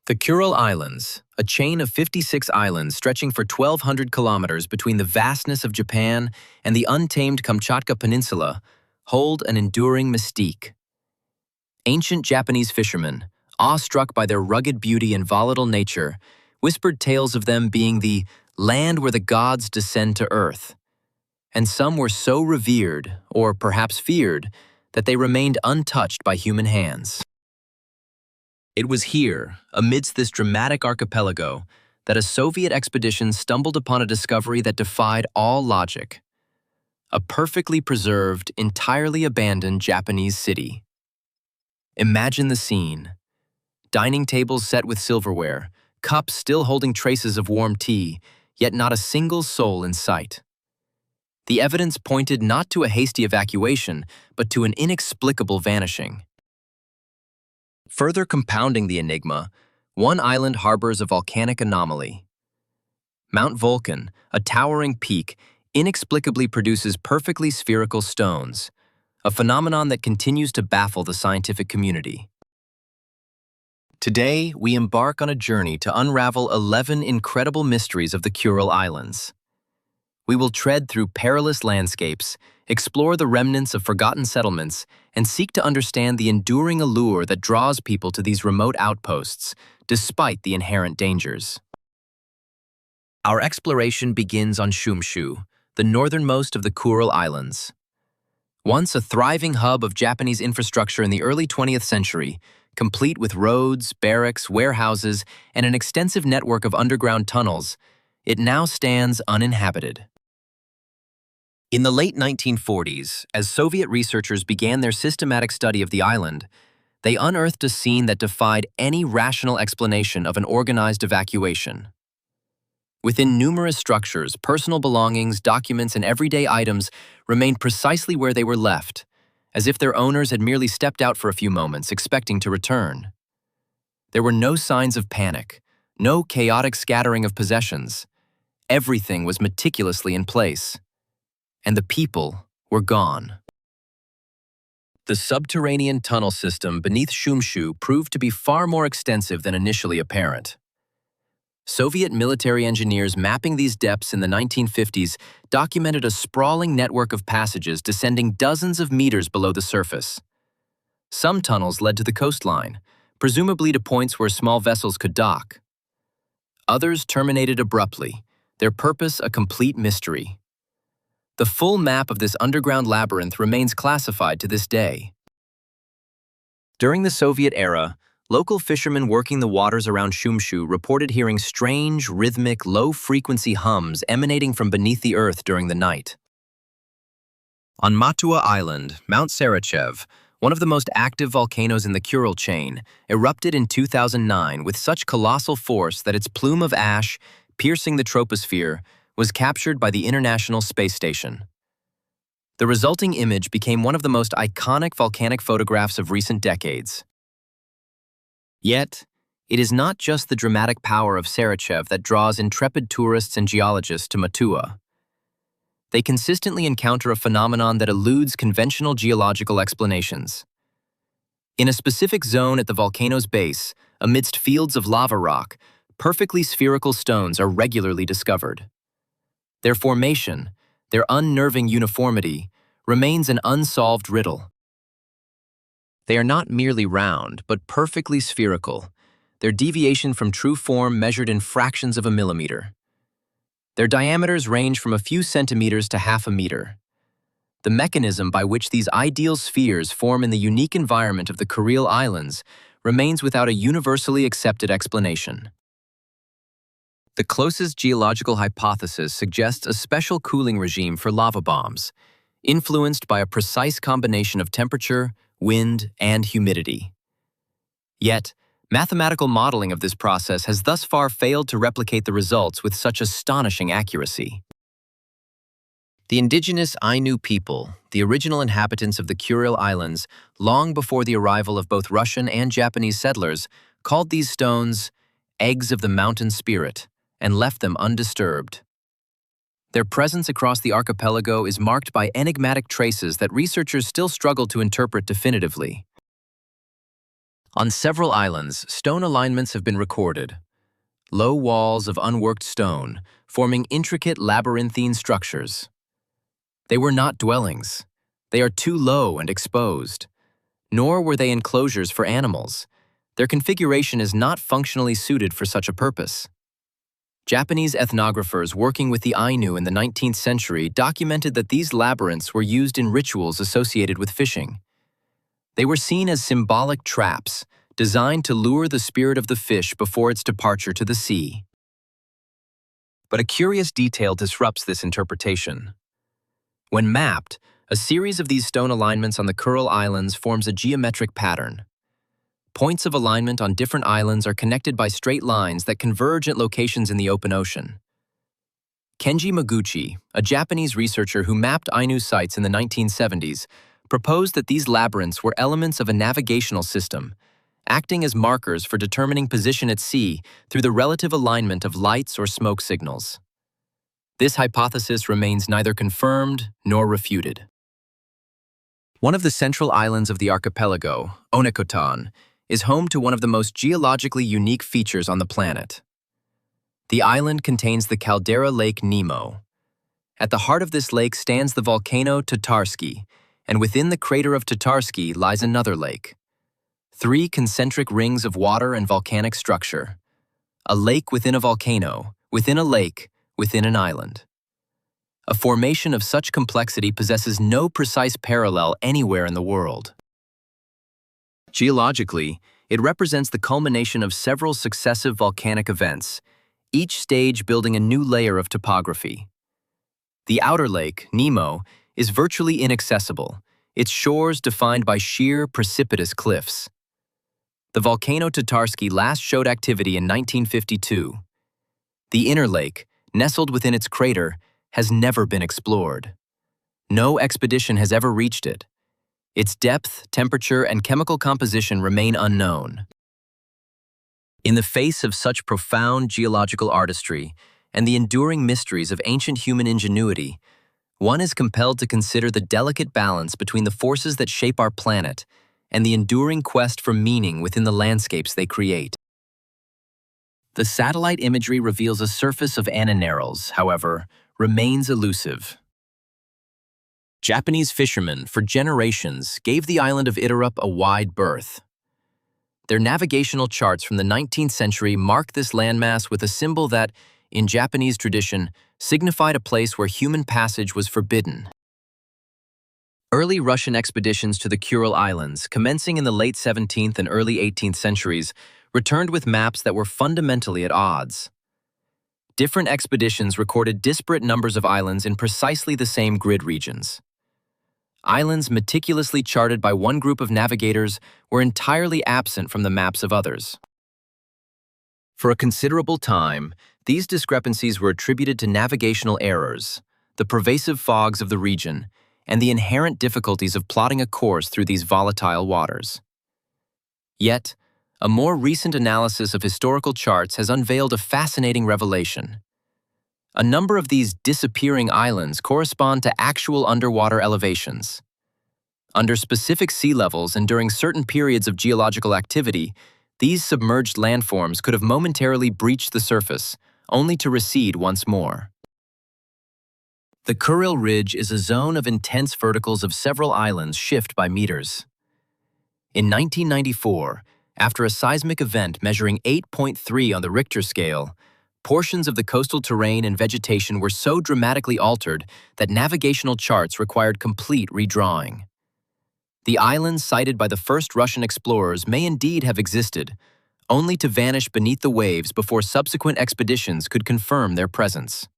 The Kuril Islands, a chain of 56 islands stretching for 1,200 kilometers between the vastness of Japan and the untamed Kamchatka Peninsula, hold an enduring mystique. Ancient Japanese fishermen, awestruck by their rugged beauty and volatile nature, whispered tales of them being the land where the gods descend to earth. And some were so revered, or perhaps feared, that they remained untouched by human hands. It was here, amidst this dramatic archipelago, that a Soviet expedition stumbled upon a discovery that defied all logic. A perfectly preserved, entirely abandoned Japanese city. Imagine the scene. Dining tables set with silverware, cups still holding traces of warm tea, yet not a single soul in sight. The evidence pointed not to a hasty evacuation, but to an inexplicable vanishing. Further compounding the enigma, one island harbors a volcanic anomaly. Mount Vulcan, a towering peak, inexplicably produces perfectly spherical stones, a phenomenon that continues to baffle the scientific community. Today, we embark on a journey to unravel 11 incredible mysteries of the Kuril Islands. We will tread through perilous landscapes, explore the remnants of forgotten settlements, and seek to understand the enduring allure that draws people to these remote outposts, despite the inherent dangers. Our exploration begins on Shumshu, the northernmost of the Kuril Islands. Once a thriving hub of Japanese infrastructure in the early 20th century, complete with roads, barracks, warehouses, and an extensive network of underground tunnels, it now stands uninhabited. In the late 1940s, as Soviet researchers began their systematic study of the island, they unearthed a scene that defied any rational explanation of an organized evacuation. Within numerous structures, personal belongings, documents, and everyday items remained precisely where they were left, as if their owners had merely stepped out for a few moments, expecting to return. There were no signs of panic, no chaotic scattering of possessions. Everything was meticulously in place. And the people were gone. The subterranean tunnel system beneath Shumshu proved to be far more extensive than initially apparent. Soviet military engineers mapping these depths in the 1950s documented a sprawling network of passages descending dozens of meters below the surface. Some tunnels led to the coastline, presumably to points where small vessels could dock. Others terminated abruptly, their purpose a complete mystery. The full map of this underground labyrinth remains classified to this day. During the Soviet era, local fishermen working the waters around Shumshu reported hearing strange, rhythmic, low-frequency hums emanating from beneath the earth during the night. On Matua Island, Mount Sarachev, one of the most active volcanoes in the Kuril chain, erupted in 2009 with such colossal force that its plume of ash, piercing the troposphere, was captured by the International Space Station. The resulting image became one of the most iconic volcanic photographs of recent decades. Yet, it is not just the dramatic power of Sarachev that draws intrepid tourists and geologists to Matua. They consistently encounter a phenomenon that eludes conventional geological explanations. In a specific zone at the volcano's base, amidst fields of lava rock, perfectly spherical stones are regularly discovered. Their formation, their unnerving uniformity, remains an unsolved riddle. They are not merely round, but perfectly spherical, their deviation from true form measured in fractions of a millimeter. Their diameters range from a few centimeters to half a meter. The mechanism by which these ideal spheres form in the unique environment of the Kuril Islands remains without a universally accepted explanation. The closest geological hypothesis suggests a special cooling regime for lava bombs, influenced by a precise combination of temperature, wind, and humidity. Yet, mathematical modeling of this process has thus far failed to replicate the results with such astonishing accuracy. The indigenous Ainu people, the original inhabitants of the Kuril Islands, long before the arrival of both Russian and Japanese settlers, called these stones eggs of the mountain spirit, and left them undisturbed. Their presence across the archipelago is marked by enigmatic traces that researchers still struggle to interpret definitively. On several islands, stone alignments have been recorded. Low walls of unworked stone, forming intricate labyrinthine structures. They were not dwellings. They are too low and exposed. Nor were they enclosures for animals. Their configuration is not functionally suited for such a purpose. Japanese ethnographers working with the Ainu in the 19th century documented that these labyrinths were used in rituals associated with fishing. They were seen as symbolic traps, designed to lure the spirit of the fish before its departure to the sea. But a curious detail disrupts this interpretation. When mapped, a series of these stone alignments on the Kuril Islands forms a geometric pattern. Points of alignment on different islands are connected by straight lines that converge at locations in the open ocean. Kenji Maguchi, a Japanese researcher who mapped Ainu sites in the 1970s, proposed that these labyrinths were elements of a navigational system, acting as markers for determining position at sea through the relative alignment of lights or smoke signals. This hypothesis remains neither confirmed nor refuted. One of the central islands of the archipelago, Onekotan, is home to one of the most geologically unique features on the planet. The island contains the caldera lake Nemo. At the heart of this lake stands the volcano Tatarsky, and within the crater of Tatarsky lies another lake. 3 concentric rings of water and volcanic structure. A lake within a volcano, within a lake, within an island. A formation of such complexity possesses no precise parallel anywhere in the world. Geologically, it represents the culmination of several successive volcanic events, each stage building a new layer of topography. The outer lake, Nemo, is virtually inaccessible, its shores defined by sheer, precipitous cliffs. The volcano Tatarsky last showed activity in 1952. The inner lake, nestled within its crater, has never been explored. No expedition has ever reached it. Its depth, temperature, and chemical composition remain unknown. In the face of such profound geological artistry and the enduring mysteries of ancient human ingenuity, one is compelled to consider the delicate balance between the forces that shape our planet and the enduring quest for meaning within the landscapes they create. The satellite imagery reveals a surface of aneroles, however, remains elusive. Japanese fishermen, for generations, gave the island of Iturup a wide berth. Their navigational charts from the 19th century mark this landmass with a symbol that, in Japanese tradition, signified a place where human passage was forbidden. Early Russian expeditions to the Kuril Islands, commencing in the late 17th and early 18th centuries, returned with maps that were fundamentally at odds. Different expeditions recorded disparate numbers of islands in precisely the same grid regions. Islands meticulously charted by one group of navigators were entirely absent from the maps of others. For a considerable time, these discrepancies were attributed to navigational errors, the pervasive fogs of the region, and the inherent difficulties of plotting a course through these volatile waters. Yet, a more recent analysis of historical charts has unveiled a fascinating revelation. A number of these disappearing islands correspond to actual underwater elevations. Under specific sea levels and during certain periods of geological activity, these submerged landforms could have momentarily breached the surface, only to recede once more. The Kuril Ridge is a zone of intense verticals of several islands shift by meters. In 1994, after a seismic event measuring 8.3 on the Richter scale, portions of the coastal terrain and vegetation were so dramatically altered that navigational charts required complete redrawing. The islands cited by the first Russian explorers may indeed have existed, only to vanish beneath the waves before subsequent expeditions could confirm their presence.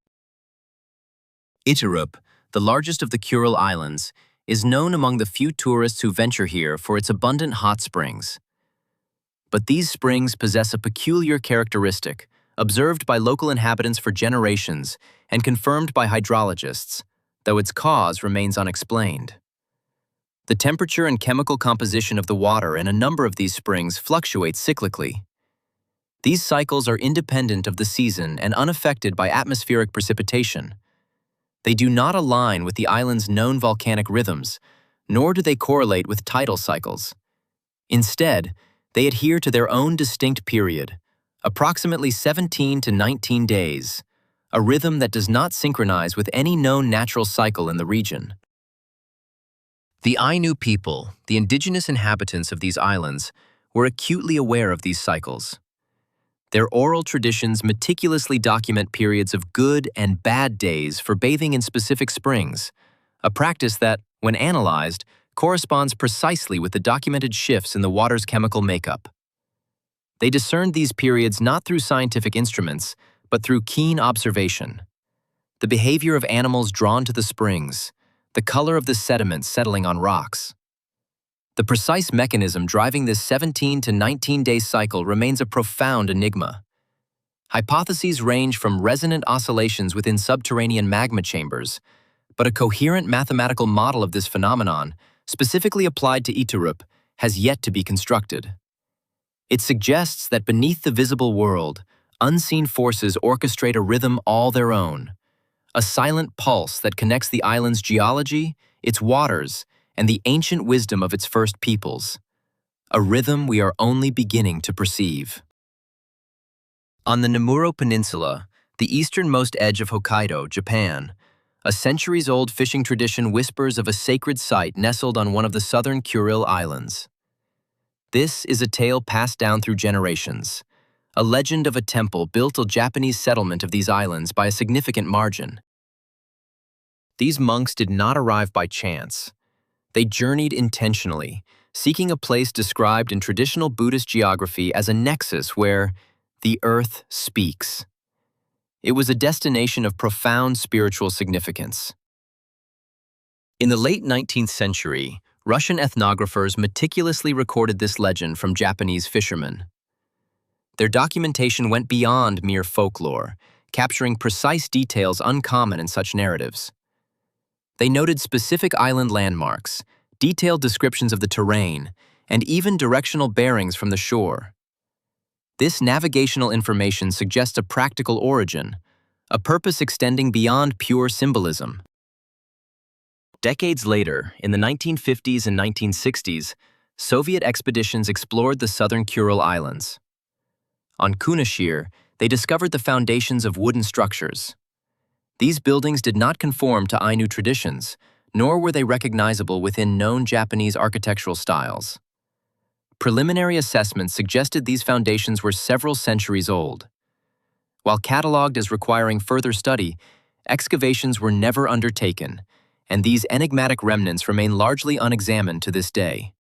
Iturup, the largest of the Kuril Islands, is known among the few tourists who venture here for its abundant hot springs. But these springs possess a peculiar characteristic, observed by local inhabitants for generations and confirmed by hydrologists, though its cause remains unexplained. The temperature and chemical composition of the water in a number of these springs fluctuates cyclically. These cycles are independent of the season and unaffected by atmospheric precipitation. They do not align with the island's known volcanic rhythms, nor do they correlate with tidal cycles. Instead, They adhere to their own distinct period, approximately 17 to 19 days, a rhythm that does not synchronize with any known natural cycle in the region. The Ainu people, the indigenous inhabitants of these islands, were acutely aware of these cycles. Their oral traditions meticulously document periods of good and bad days for bathing in specific springs, a practice that, when analyzed, corresponds precisely with the documented shifts in the water's chemical makeup. They discerned these periods not through scientific instruments, but through keen observation. The behavior of animals drawn to the springs, the color of the sediments settling on rocks. The precise mechanism driving this 17 to 19-day cycle remains a profound enigma. Hypotheses range from resonant oscillations within subterranean magma chambers, but a coherent mathematical model of this phenomenon, specifically applied to Iturup, has yet to be constructed. It suggests that beneath the visible world, unseen forces orchestrate a rhythm all their own, a silent pulse that connects the island's geology, its waters, and the ancient wisdom of its first peoples, a rhythm we are only beginning to perceive. On the Namuro Peninsula, the easternmost edge of Hokkaido, Japan, a centuries-old fishing tradition whispers of a sacred site nestled on one of the southern Kuril Islands. This is a tale passed down through generations, a legend of a temple built a Japanese settlement of these islands by a significant margin. These monks did not arrive by chance. They journeyed intentionally, seeking a place described in traditional Buddhist geography as a nexus where the earth speaks. It was a destination of profound spiritual significance. In the late 19th century, Russian ethnographers meticulously recorded this legend from Japanese fishermen. Their documentation went beyond mere folklore, capturing precise details uncommon in such narratives. They noted specific island landmarks, detailed descriptions of the terrain, and even directional bearings from the shore. This navigational information suggests a practical origin, a purpose extending beyond pure symbolism. Decades later, in the 1950s and 1960s, Soviet expeditions explored the southern Kuril Islands. On Kunashir, they discovered the foundations of wooden structures. These buildings did not conform to Ainu traditions, nor were they recognizable within known Japanese architectural styles. Preliminary assessments suggested these foundations were several centuries old. While catalogued as requiring further study, excavations were never undertaken, and these enigmatic remnants remain largely unexamined to this day.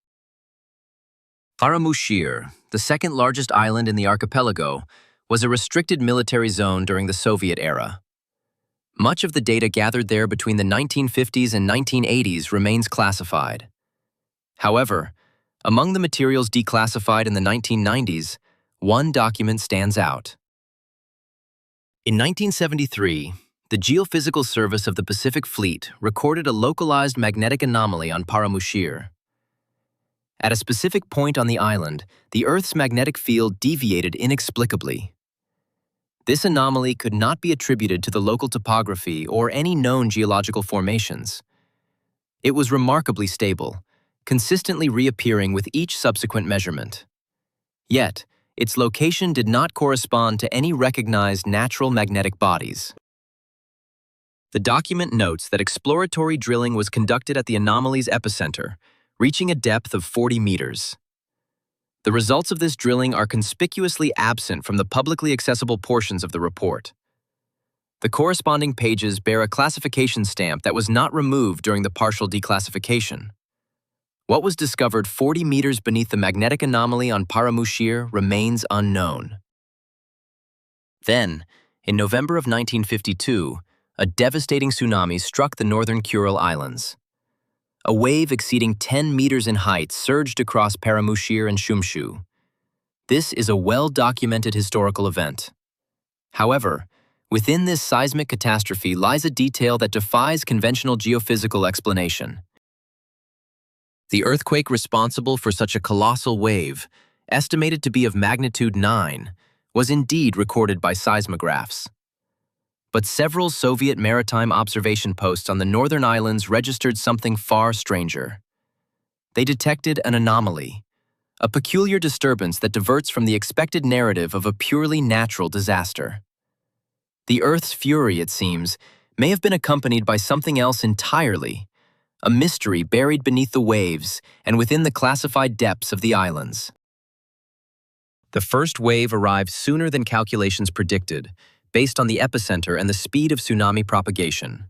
Paramushir, the second largest island in the archipelago, was a restricted military zone during the Soviet era. Much of the data gathered there between the 1950s and 1980s remains classified. However, among the materials declassified in the 1990s, one document stands out. In 1973, the Geophysical Service of the Pacific Fleet recorded a localized magnetic anomaly on Paramushir. At a specific point on the island, the Earth's magnetic field deviated inexplicably. This anomaly could not be attributed to the local topography or any known geological formations. It was remarkably stable, consistently reappearing with each subsequent measurement. Yet, its location did not correspond to any recognized natural magnetic bodies. The document notes that exploratory drilling was conducted at the anomaly's epicenter, reaching a depth of 40 meters. The results of this drilling are conspicuously absent from the publicly accessible portions of the report. The corresponding pages bear a classification stamp that was not removed during the partial declassification. What was discovered 40 meters beneath the magnetic anomaly on Paramushir remains unknown. Then, in November of 1952, a devastating tsunami struck the northern Kuril Islands. A wave exceeding 10 meters in height surged across Paramushir and Shumshu. This is a well-documented historical event. However, within this seismic catastrophe lies a detail that defies conventional geophysical explanation. The earthquake responsible for such a colossal wave, estimated to be of magnitude 9, was indeed recorded by seismographs. But several Soviet maritime observation posts on the northern islands registered something far stranger. They detected an anomaly, a peculiar disturbance that diverts from the expected narrative of a purely natural disaster. The Earth's fury, it seems, may have been accompanied by something else entirely, a mystery buried beneath the waves and within the classified depths of the islands. The first wave arrived sooner than calculations predicted, based on the epicenter and the speed of tsunami propagation.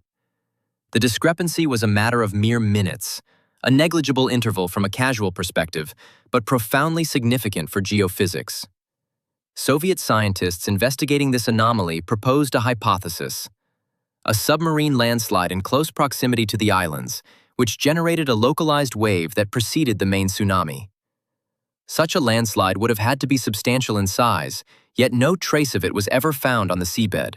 The discrepancy was a matter of mere minutes, a negligible interval from a casual perspective, but profoundly significant for geophysics. Soviet scientists investigating this anomaly proposed a hypothesis: a submarine landslide in close proximity to the islands, which generated a localized wave that preceded the main tsunami. Such a landslide would have had to be substantial in size, yet no trace of it was ever found on the seabed.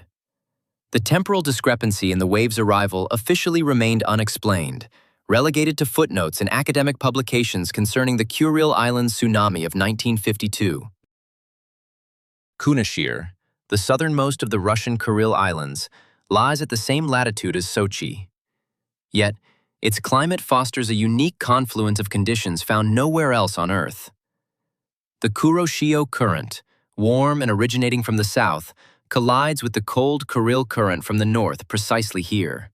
The temporal discrepancy in the wave's arrival officially remained unexplained, relegated to footnotes in academic publications concerning the Kuril Islands tsunami of 1952. Kunashir, the southernmost of the Russian Kuril Islands, lies at the same latitude as Sochi. Yet, its climate fosters a unique confluence of conditions found nowhere else on Earth. The Kuroshio Current, warm and originating from the south, collides with the cold Kuril Current from the north precisely here.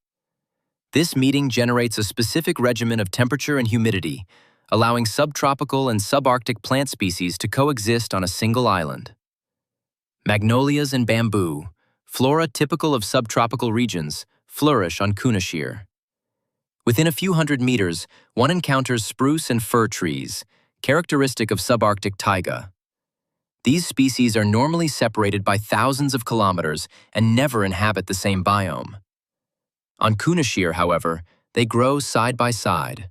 This meeting generates a specific regimen of temperature and humidity, allowing subtropical and subarctic plant species to coexist on a single island. Magnolias and bamboo, flora typical of subtropical regions, flourish on Kunashir. Within a few hundred meters, one encounters spruce and fir trees, characteristic of subarctic taiga. These species are normally separated by thousands of kilometers and never inhabit the same biome. On Kunashir, however, they grow side by side.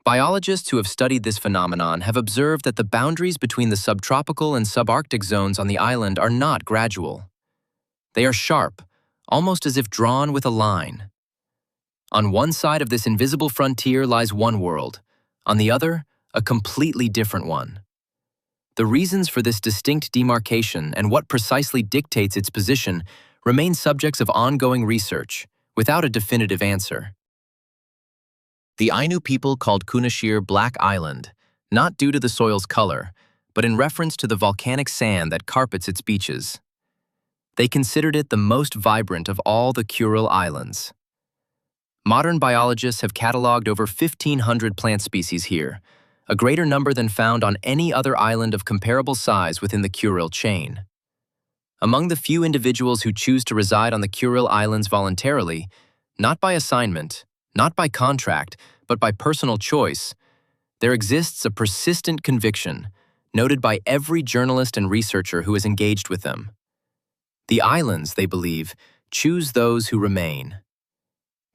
Biologists who have studied this phenomenon have observed that the boundaries between the subtropical and subarctic zones on the island are not gradual. They are sharp, almost as if drawn with a line. On one side of this invisible frontier lies one world, on the other, a completely different one. The reasons for this distinct demarcation and what precisely dictates its position remain subjects of ongoing research, without a definitive answer. The Ainu people called Kunashir Black Island, not due to the soil's color, but in reference to the volcanic sand that carpets its beaches. They considered it the most vibrant of all the Kuril Islands. Modern biologists have cataloged over 1,500 plant species here, a greater number than found on any other island of comparable size within the Kuril chain. Among the few individuals who choose to reside on the Kuril Islands voluntarily, not by assignment, not by contract, but by personal choice, there exists a persistent conviction, noted by every journalist and researcher who is engaged with them. The islands, they believe, choose those who remain.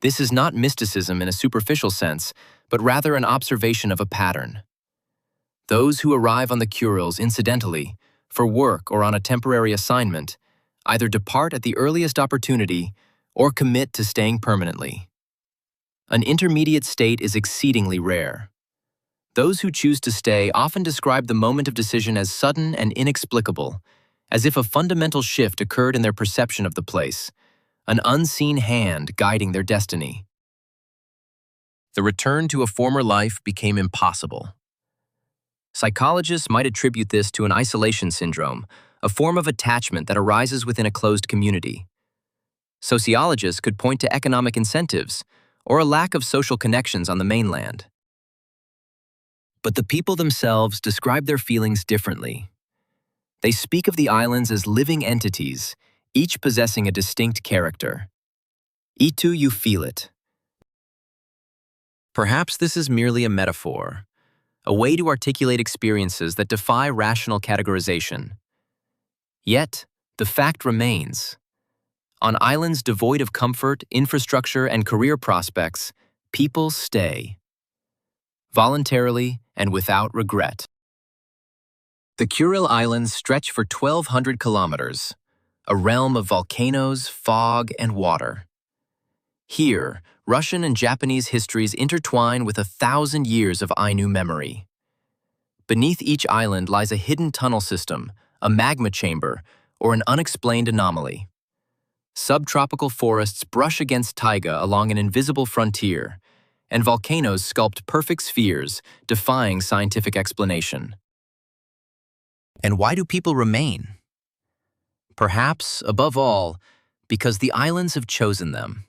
This is not mysticism in a superficial sense, but rather an observation of a pattern. Those who arrive on the Kurils incidentally, for work or on a temporary assignment, either depart at the earliest opportunity or commit to staying permanently. An intermediate state is exceedingly rare. Those who choose to stay often describe the moment of decision as sudden and inexplicable, as if a fundamental shift occurred in their perception of the place, an unseen hand guiding their destiny. The return to a former life became impossible. Psychologists might attribute this to an isolation syndrome, a form of attachment that arises within a closed community. Sociologists could point to economic incentives or a lack of social connections on the mainland. But the people themselves describe their feelings differently. They speak of the islands as living entities, each possessing a distinct character. Itu you feel it. Perhaps this is merely a metaphor, a way to articulate experiences that defy rational categorization. Yet, the fact remains. On islands devoid of comfort, infrastructure, and career prospects, people stay. Voluntarily and without regret. The Kuril Islands stretch for 1,200 kilometers, a realm of volcanoes, fog, and water. Here, Russian and Japanese histories intertwine with 1,000 years of Ainu memory. Beneath each island lies a hidden tunnel system, a magma chamber, or an unexplained anomaly. Subtropical forests brush against taiga along an invisible frontier, and volcanoes sculpt perfect spheres, defying scientific explanation. And why do people remain? Perhaps, above all, because the islands have chosen them.